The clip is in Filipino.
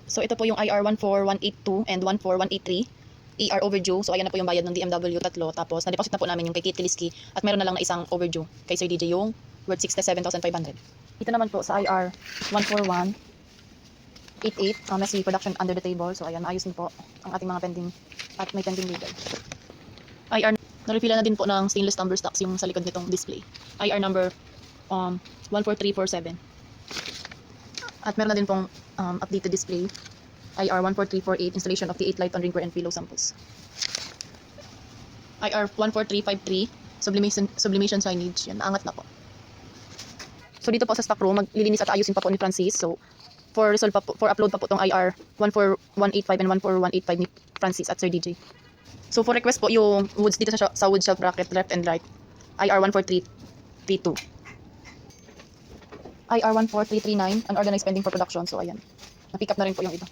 So ito po yung IR 14182 and 14183. ER overdue. So ayan na po yung bayad ng DMW tatlo. Tapos na-deposit na po namin yung kay Kitty Liski. At meron na lang na isang overdue kay Sir DJ yung worth 67,500. Ito naman po sa IR 14188. Messi production under the table. So ayan, maayos din po ang ating mga pending at may pending legal. IR, na-refilla na din po ng stainless tumbler stocks yung sa likod nitong display. IR number 14347. At meron na din pong updated display. IR 14348, installation of the 8 light on ringwear and pillow samples. IR 14353, sublimation signage. Yan, naangat na po. So dito po sa stock room, maglilinis at ayusin pa po ni Francis. So for upload pa po tong IR 14185 and 14185 ni Francis at Sir DJ. So for request po yung woods dito sa wood shelf bracket left and right. IR 14332. IR 14339, unorganized pending for production. So ayan, na-pick up na rin po yung iba.